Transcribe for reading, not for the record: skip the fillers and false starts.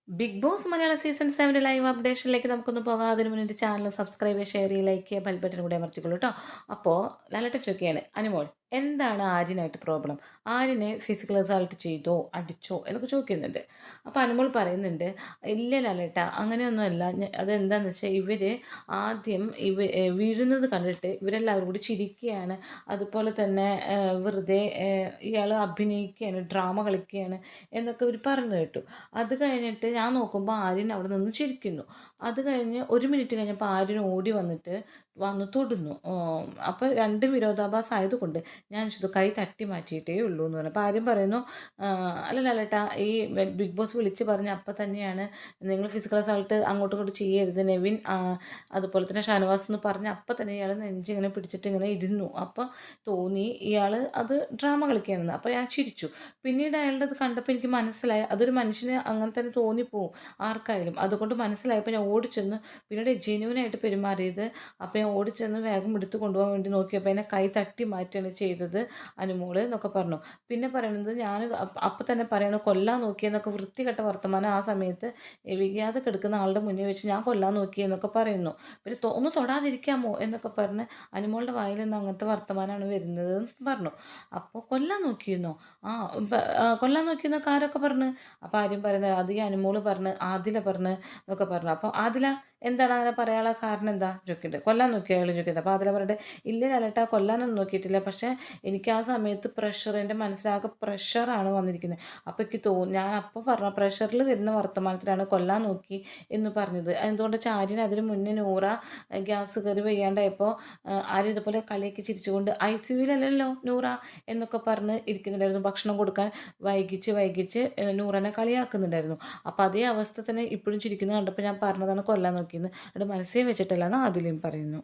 Big boss Malayalam season 7 live അപ്ഡേഷനിലേക്ക് നമുക്കൊന്ന് പോകാം. അതിന് മുന്നേ ചാനൽ സബ്സ്ക്രൈബ്, ഷെയർ ചെയ്യുക, ലൈക്ക് ചെയ്യുക, ബെൽ ബട്ടൺ കൂടെ അമർത്തിക്കൊള്ളൂ കേട്ടോ. അപ്പോൾ ലാലേട്ടൻ ചോദിക്കുകയാണ്, അനുമോൾ എന്താണ് ആര്യനായിട്ട് പ്രോബ്ലം? ആര്യനെ ഫിസിക്കൽ അസോൾട്ട് ചെയ്തോ അടിച്ചോ എന്നൊക്കെ ചോദിക്കുന്നുണ്ട്. അപ്പോൾ അനുമോൾ പറയുന്നുണ്ട്, ഇല്ല ലാലേട്ട, അങ്ങനെയൊന്നുമല്ല. അതെന്താണെന്ന് വെച്ചാൽ ഇവർ ആദ്യം വീഴുന്നത് കണ്ടിട്ട് ഇവരെല്ലാവരും കൂടി ചിരിക്കുകയാണ്. അതുപോലെ തന്നെ വെറുതെ ഇയാൾ അഭിനയിക്കുകയാണ്, ഡ്രാമ കളിക്കുകയാണ് എന്നൊക്കെ ഇവർ പറഞ്ഞു കേട്ടു. അത് കഴിഞ്ഞിട്ട് ഞാൻ നോക്കുമ്പോൾ ആര്യൻ അവിടെ നിന്ന് ചിരിക്കുന്നു. അത് കഴിഞ്ഞ് 1 മിനിറ്റ് കഴിഞ്ഞപ്പോൾ ആര്യൻ ഓടി വന്ന് തൊടുന്നു. അപ്പോൾ 2 വിരോധാഭാസം ആയതുകൊണ്ട് ഞാൻ ചോദിച്ചു, കൈ തട്ടി മാറ്റിയിട്ടേ ഉള്ളൂ എന്ന് പറഞ്ഞു. അപ്പോൾ ആര്യൻ പറയുന്നു, അല്ല ലാലേട്ടാ, ഈ ബിഗ് ബോസ് വിളിച്ച് പറഞ്ഞ അപ്പം തന്നെയാണ് നിങ്ങൾ ഫിസിക്കൽ അസോൾട്ട് അങ്ങോട്ടും ഇങ്ങോട്ടും ചെയ്യരുത്, നെവിൻ അതുപോലെ തന്നെ ഷാനവാസ് എന്ന് പറഞ്ഞ് അപ്പം തന്നെ ഇയാൾ നെഞ്ചിങ്ങനെ പിടിച്ചിട്ട് ഇങ്ങനെ ഇരുന്നു. അപ്പോൾ തോന്നി ഇയാൾ അത് ഡ്രാമ കളിക്കുകയാണെന്ന്. അപ്പോൾ ഞാൻ ചിരിച്ചു. പിന്നീട് അയാളുടെ അത് കണ്ടപ്പോൾ എനിക്ക് മനസ്സിലായി, അതൊരു മനുഷ്യന് അങ്ങനെ തന്നെ തോന്നിപ്പോവും ആർക്കായാലും. അതുകൊണ്ട് മനസ്സിലായപ്പോൾ ഞാൻ ഓടിച്ചെന്ന് പിന്നീട് ജെന്യുവനായിട്ട് പെരുമാറിയത്. അപ്പോൾ ഞാൻ ഓടിച്ചെന്ന് വേഗം എടുത്ത് കൊണ്ടുപോകാൻ വേണ്ടി നോക്കിയപ്പോൾ എന്നെ കൈ തട്ടി മാറ്റുകയാണ് ചെയ്തത് അനുമോള് എന്നൊക്കെ പറഞ്ഞു. പിന്നെ പറയുന്നത്, ഞാൻ അപ്പം തന്നെ പറയണു കൊല്ലാൻ നോക്കിയെന്നൊക്കെ വൃത്തികെട്ട വർത്തമാനം ആ സമയത്ത് വികാതെ കിടക്കുന്ന ആളുടെ മുന്നിൽ വെച്ച് ഞാൻ കൊല്ലാൻ നോക്കിയെന്നൊക്കെ പറയുന്നു. പിന്നെ ഒന്ന് തൊടാതിരിക്കാമോ എന്നൊക്കെ പറഞ്ഞ് അനുമോളുടെ വായിൽ നിന്ന് അങ്ങനത്തെ വർത്തമാനമാണ് വരുന്നത് എന്ന് പറഞ്ഞു. അപ്പോൾ കൊല്ലാൻ നോക്കിയെന്നോ? ആ കൊല്ലാൻ നോക്കിയെന്നൊക്കെ ആരൊക്കെ പറഞ്ഞു? അപ്പോൾ ആര്യം പറയുന്നത്, അത് ഈ അനുമോള് പറഞ്ഞ്, ആദില പറഞ്ഞ് എന്നൊക്കെ പറഞ്ഞു. അപ്പോൾ ആദില എന്താണ് അങ്ങനെ പറയാനുള്ള കാരണം എന്താ ചോദിക്കുന്നുണ്ട്. കൊല്ലാൻ നോക്കിയോ അയാൾ ചോദിക്കുന്നത്. അപ്പോൾ ആദില പറഞ്ഞിട്ട്, ഇല്ല ലാലേട്ടാ, കൊല്ലാനൊന്നും നോക്കിയിട്ടില്ല. പക്ഷേ എനിക്ക് ആ സമയത്ത് എൻ്റെ മനസ്സിലാകെ പ്രഷറാണ് വന്നിരിക്കുന്നത്. അപ്പോൾ എനിക്ക് ഞാൻ അപ്പോൾ പറഞ്ഞ പ്രഷറിൽ വരുന്ന വർത്തമാനത്തിലാണ് കൊല്ലാൻ നോക്കി എന്ന് പറഞ്ഞത്. എന്തുകൊണ്ട് വെച്ചാൽ ആര്യൻ അതിന് മുന്നേ നൂറ ഗ്യാസ് കയറി വയ്യാണ്ടായപ്പോൾ ആര്യം ഇതുപോലെ കളിയൊക്കെ ചിരിച്ചുകൊണ്ട് ICUവിലല്ലല്ലോ നൂറ എന്നൊക്കെ പറഞ്ഞ് ഇരിക്കുന്നുണ്ടായിരുന്നു. ഭക്ഷണം കൊടുക്കാൻ വൈകിച്ച് നൂറനെ കളിയാക്കുന്നുണ്ടായിരുന്നു. അപ്പോൾ അതേ അവസ്ഥ തന്നെ ഇപ്പോഴും ചിരിക്കുന്നത് കണ്ടപ്പോൾ ഞാൻ പറഞ്ഞതാണ് കൊല്ലാൻ നോക്കിയെന്ന്. അത് മനസ്സിൽ വെച്ചിട്ടല്ല എന്ന് ആദിലയും പറയുന്നു.